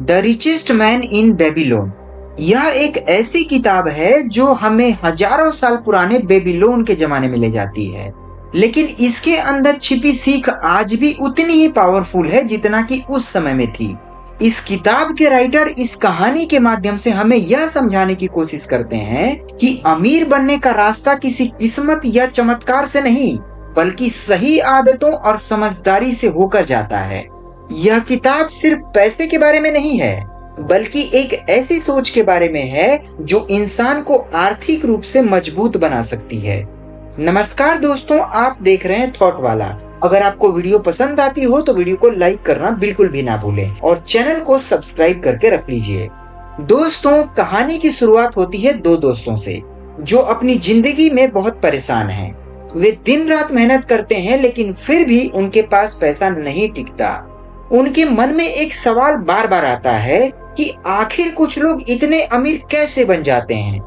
The richest man in Babylon. यह एक ऐसी किताब है जो हमें हजारों साल पुराने बेबीलोन के जमाने में ले जाती है, लेकिन इसके अंदर छिपी सीख आज भी उतनी ही पावरफुल है जितना कि उस समय में थी। इस किताब के राइटर इस कहानी के माध्यम से हमें यह समझाने की कोशिश करते हैं कि अमीर बनने का रास्ता किसी किस्मत या चमत्कार से नहीं, बल्कि सही आदतों और समझदारी से होकर जाता है। यह किताब सिर्फ पैसे के बारे में नहीं है, बल्कि एक ऐसी सोच के बारे में है जो इंसान को आर्थिक रूप से मजबूत बना सकती है। नमस्कार दोस्तों, आप देख रहे हैं थॉट वाला। अगर आपको वीडियो पसंद आती हो तो वीडियो को लाइक करना बिल्कुल भी ना भूलें और चैनल को सब्सक्राइब करके रख लीजिए। दोस्तों, कहानी की शुरुआत होती है दो दोस्तों से जो अपनी जिंदगी में बहुत परेशान हैं। वे दिन रात मेहनत करते हैं, लेकिन फिर भी उनके पास पैसा नहीं टिकता। उनके मन में एक सवाल बार बार आता है कि आखिर कुछ लोग इतने अमीर कैसे बन जाते हैं,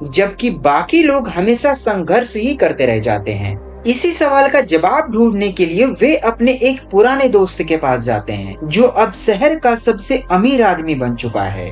जबकि बाकी लोग हमेशा संघर्ष ही करते रह जाते हैं। इसी सवाल का जवाब ढूंढने के लिए वे अपने एक पुराने दोस्त के पास जाते हैं जो अब शहर का सबसे अमीर आदमी बन चुका है।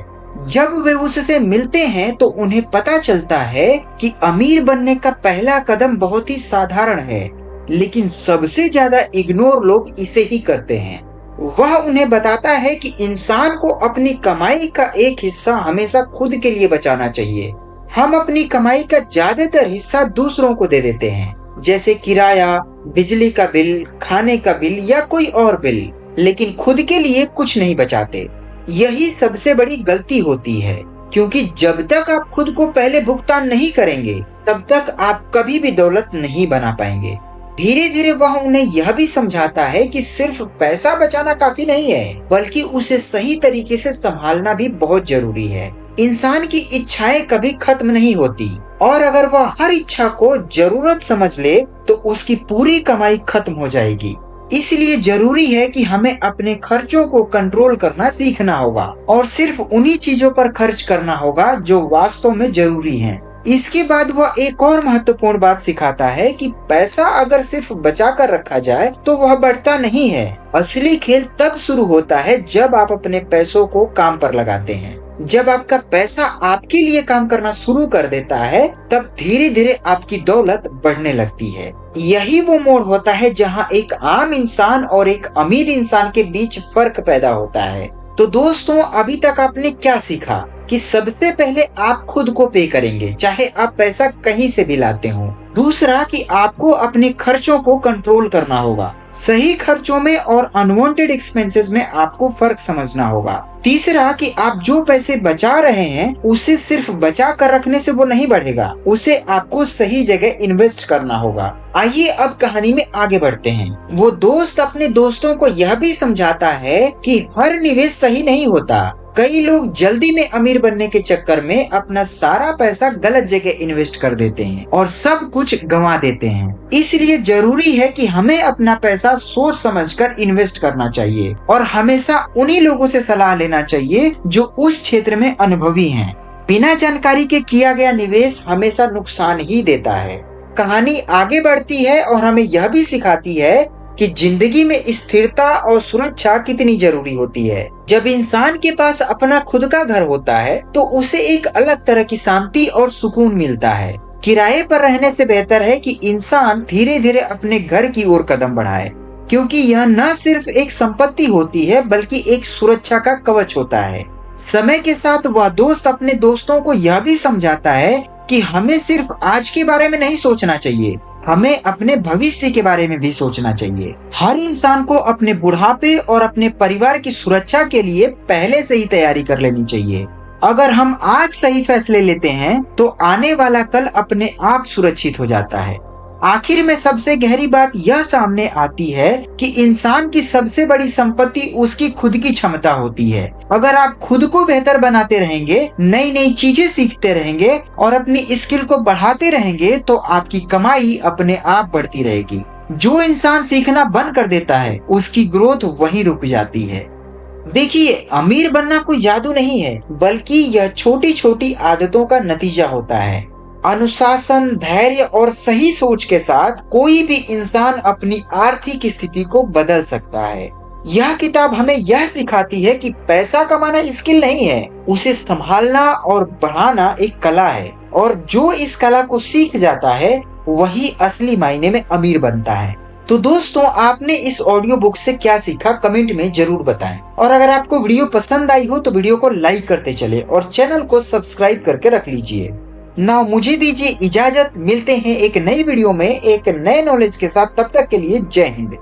जब वे उससे मिलते हैं तो उन्हें पता चलता है कि अमीर बनने का पहला कदम बहुत ही साधारण है, लेकिन सबसे ज्यादा इग्नोर लोग इसे ही करते हैं। वह उन्हें बताता है कि इंसान को अपनी कमाई का एक हिस्सा हमेशा खुद के लिए बचाना चाहिए। हम अपनी कमाई का ज्यादातर हिस्सा दूसरों को दे देते हैं, जैसे किराया, बिजली का बिल, खाने का बिल या कोई और बिल, लेकिन खुद के लिए कुछ नहीं बचाते। यही सबसे बड़ी गलती होती है, क्योंकि जब तक आप खुद को पहले भुगतान नहीं करेंगे, तब तक आप कभी भी दौलत नहीं बना पाएंगे। धीरे धीरे वह उन्हें यह भी समझाता है कि सिर्फ पैसा बचाना काफी नहीं है, बल्कि उसे सही तरीके से संभालना भी बहुत जरूरी है। इंसान की इच्छाएं कभी खत्म नहीं होती, और अगर वह हर इच्छा को जरूरत समझ ले तो उसकी पूरी कमाई खत्म हो जाएगी। इसलिए जरूरी है कि हमें अपने खर्चों को कंट्रोल करना सीखना होगा और सिर्फ उन्हीं चीजों पर खर्च करना होगा जो वास्तव में जरूरी हैं। इसके बाद वह एक और महत्वपूर्ण बात सिखाता है कि पैसा अगर सिर्फ बचा कर रखा जाए तो वह बढ़ता नहीं है। असली खेल तब शुरू होता है जब आप अपने पैसों को काम पर लगाते हैं। जब आपका पैसा आपके लिए काम करना शुरू कर देता है, तब धीरे धीरे आपकी दौलत बढ़ने लगती है। यही वो मोड़ होता है जहाँ एक आम इंसान और एक अमीर इंसान के बीच फर्क पैदा होता है। तो दोस्तों, अभी तक आपने क्या सीखा कि सबसे पहले आप खुद को पे करेंगे, चाहे आप पैसा कहीं से भी लाते हो। दूसरा कि आपको अपने खर्चों को कंट्रोल करना होगा। सही खर्चों में और अनवांटेड एक्सपेंसेस में आपको फर्क समझना होगा। तीसरा कि आप जो पैसे बचा रहे हैं उसे सिर्फ बचा कर रखने से वो नहीं बढ़ेगा, उसे आपको सही जगह इन्वेस्ट करना होगा। आइए अब कहानी में आगे बढ़ते हैं। वो दोस्त अपने दोस्तों को यह भी समझाता है कि हर निवेश सही नहीं होता। कई लोग जल्दी में अमीर बनने के चक्कर में अपना सारा पैसा गलत जगह इन्वेस्ट कर देते हैं और सब कुछ गंवा देते हैं। इसलिए जरूरी है कि हमें अपना पैसा सोच समझकर इन्वेस्ट करना चाहिए और हमेशा उन्हीं लोगों से सलाह लेना चाहिए जो उस क्षेत्र में अनुभवी हैं। बिना जानकारी के किया गया निवेश हमेशा नुकसान ही देता है। कहानी आगे बढ़ती है और हमें यह भी सिखाती है कि जिंदगी में स्थिरता और सुरक्षा कितनी जरूरी होती है। जब इंसान के पास अपना खुद का घर होता है तो उसे एक अलग तरह की शांति और सुकून मिलता है। किराए पर रहने से बेहतर है कि इंसान धीरे धीरे अपने घर की ओर कदम बढ़ाए, क्योंकि यह न सिर्फ एक संपत्ति होती है बल्कि एक सुरक्षा का कवच होता है। समय के साथ वह दोस्त अपने दोस्तों को यह भी समझाता है कि हमें सिर्फ आज के बारे में नहीं सोचना चाहिए, हमें अपने भविष्य के बारे में भी सोचना चाहिए। हर इंसान को अपने बुढ़ापे और अपने परिवार की सुरक्षा के लिए पहले से ही तैयारी कर लेनी चाहिए। अगर हम आज सही फैसले लेते हैं तो आने वाला कल अपने आप सुरक्षित हो जाता है। आखिर में सबसे गहरी बात यह सामने आती है कि इंसान की सबसे बड़ी संपत्ति उसकी खुद की क्षमता होती है। अगर आप खुद को बेहतर बनाते रहेंगे, नई नई चीजें सीखते रहेंगे और अपनी स्किल को बढ़ाते रहेंगे तो आपकी कमाई अपने आप बढ़ती रहेगी। जो इंसान सीखना बंद कर देता है उसकी ग्रोथ वहीं रुक जाती है। देखिए, अमीर बनना कोई जादू नहीं है, बल्कि यह छोटी छोटी आदतों का नतीजा होता है। अनुशासन, धैर्य और सही सोच के साथ कोई भी इंसान अपनी आर्थिक स्थिति को बदल सकता है। यह किताब हमें यह सिखाती है कि पैसा कमाना स्किल नहीं है, उसे संभालना और बढ़ाना एक कला है, और जो इस कला को सीख जाता है वही असली मायने में अमीर बनता है। तो दोस्तों, आपने इस ऑडियो बुक से क्या सीखा कमेंट में जरूर बताएं। और अगर आपको वीडियो पसंद आई हो तो वीडियो को लाइक करते चले और चैनल को सब्सक्राइब करके रख लीजिए। नाउ मुझे दीजिए इजाजत, मिलते हैं एक नई वीडियो में एक नए नॉलेज के साथ। तब तक के लिए जय हिंद।